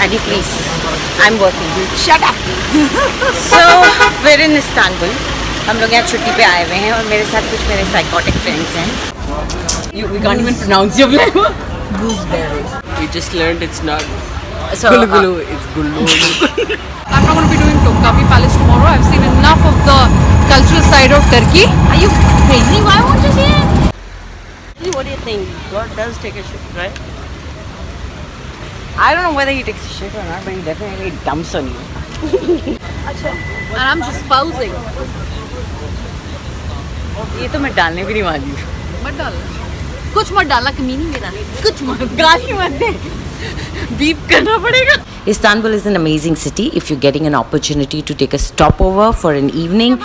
Addy, please. I'm working. Shut up. So, we're in Istanbul. हम लोग यहाँ छुट्टी पे आए हुए हैं और मेरे साथ कुछ मेरे साइकोटिक फ्रेंड्स हैं. We can't even pronounce your flavor. Gooseberry. We just learned it's not So, gulu gulu, it's gullu. I'm not going to be doing Topkapi Palace tomorrow. I've seen enough of the cultural side of Turkey. are you crazy? Why won't you see it? What do you think? God does take a shit, right? I don't know whether he takes a shit or not, but he definitely dumps on you. And I'm just spousing. ये तो मैं डालने भी नहीं वाली हूँ. मत डालना. कुछ मत डालना कमीनी मेरा. कुछ मत. गाली मत दे. बीप करना पड़ेगा. Istanbul is an amazing city. If you're getting an opportunity to take a stopover for an evening,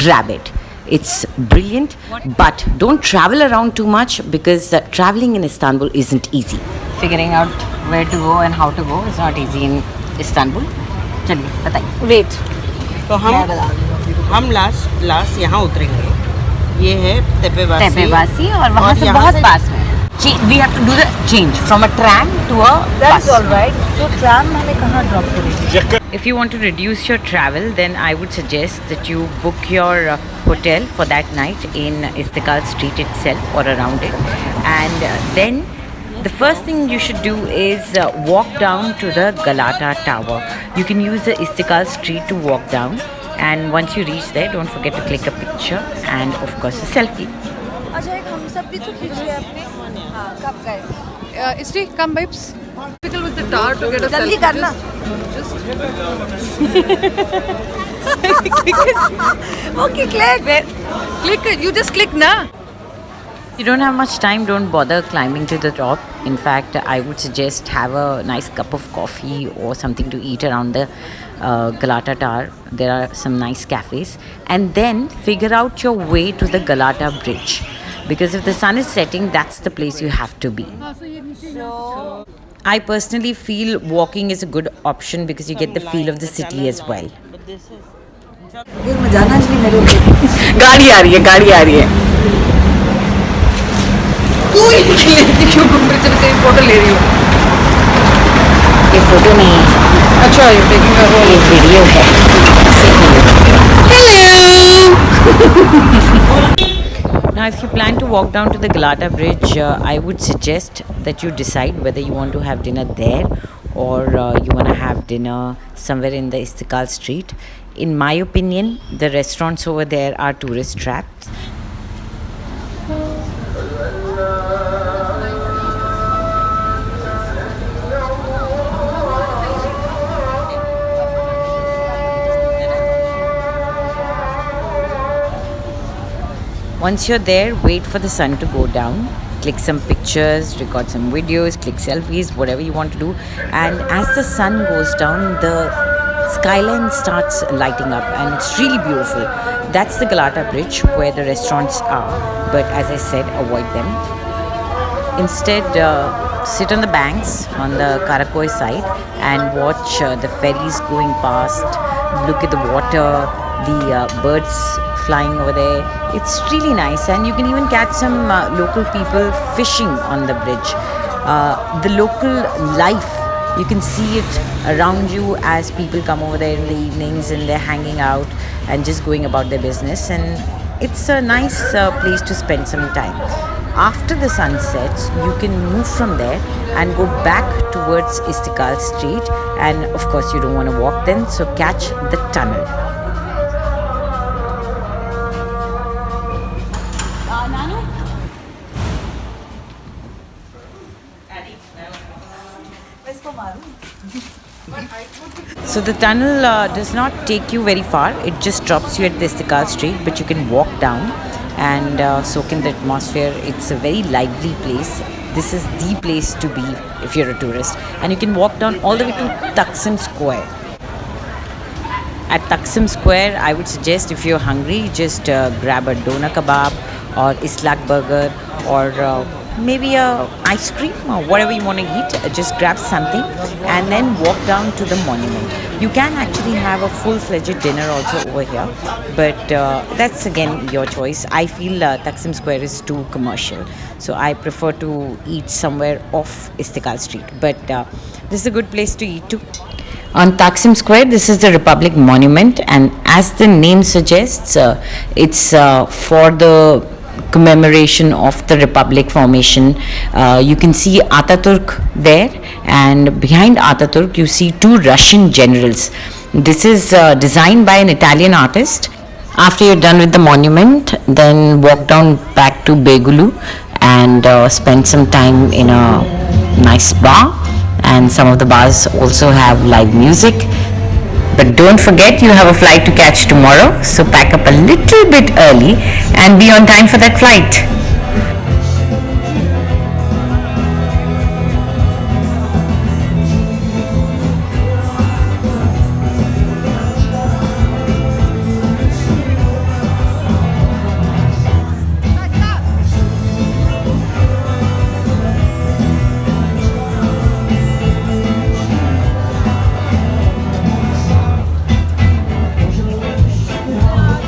grab it. It's brilliant, but don't travel around too much because traveling in Istanbul isn't easy. Figuring out where to go and how to go is not easy in Istanbul. चलिए बताइए. Wait. तो हम last यहाँ उतरेंगे. ये है तेपेबासी. तेपेबासी और वहाँ से यहाँ बहुत से- पास में. We have to do the change from a tram to a That's bus. all right. So tram हमें कहाँ drop करेगी? If you want to reduce your travel, then I would suggest that you book your hotel for that night in Istiklal Street itself or around it. And then the first thing you should do is walk down to the Galata Tower. You can use the Istiklal Street to walk down. And once you reach there, don't forget to click a picture and of course a selfie. अच्छा एक हम सब भी तो खींच रहे हैं अपने. हाँ कब गए? Isti, come babes. Difficult with the tower to get a selfie. जल्दी करना. Okay, click. Click. You just click na. You don't have much time, don't bother climbing to the top. In fact, I would suggest have a nice cup of coffee or something to eat around the Galata Tower. There are some nice cafes. And then figure out your way to the Galata Bridge. Because if the sun is setting, that's the place you have to be. I personally feel walking is a good option because you get the feel of the city as well. मैं जाना चाहिए मेरे लिए. गाड़ी आ रही है. तू ही लेती क्यों घूम रही? चल तेरी फोटो ले रही हूँ. ये फोटो नहीं है, अच्छा यू टेकिंग अ ये वीडियो है. Now, if you plan to walk down to the Galata Bridge, I would suggest that you decide whether you want to have dinner there or you want to have dinner somewhere in the Istiklal Street. In my opinion, the restaurants over there are tourist traps. Once you're there, wait for the sun to go down. Click some pictures, record some videos, click selfies, whatever you want to do. And as the sun goes down, the skyline starts lighting up and it's really beautiful. That's the Galata Bridge where the restaurants are. But as I said, avoid them. Instead, sit on the banks on the Karakoy side and watch the ferries going past. Look at the water, the birds flying over there. It's really nice, and you can even catch some local people fishing on the bridge. The local life, you can see it around you as people come over there in the evenings and they're hanging out and just going about their business, and it's a nice place to spend some time. After the sun sets, you can move from there and go back towards Istiklal Street, and of course you don't want to walk then, so catch the tunnel. So the tunnel does not take you very far. It just drops you at the Istiklal Street, but you can walk down and soak in the atmosphere. It's a very lively place. This is the place to be if you're a tourist. And you can walk down all the way to Taksim Square. At Taksim Square, I would suggest if you're hungry, just grab a doner kebab or Islak burger or maybe a ice cream or whatever you want to eat. Just grab something and then walk down to the monument. You can actually have a full-fledged dinner also over here, but that's again your choice. I feel Taksim Square is too commercial, so I prefer to eat somewhere off Istiklal Street. But this is a good place to eat too. On Taksim Square, this is the Republic Monument, and as the name suggests, it's for the commemoration of the Republic formation. You can see Ataturk there, and behind Ataturk, you see two Russian generals. This is designed by an Italian artist. After you're done with the monument, then walk down back to Begulu and spend some time in a nice bar. And some of the bars also have live music. But don't forget, you have a flight to catch tomorrow, so pack up a little bit early and be on time for that flight.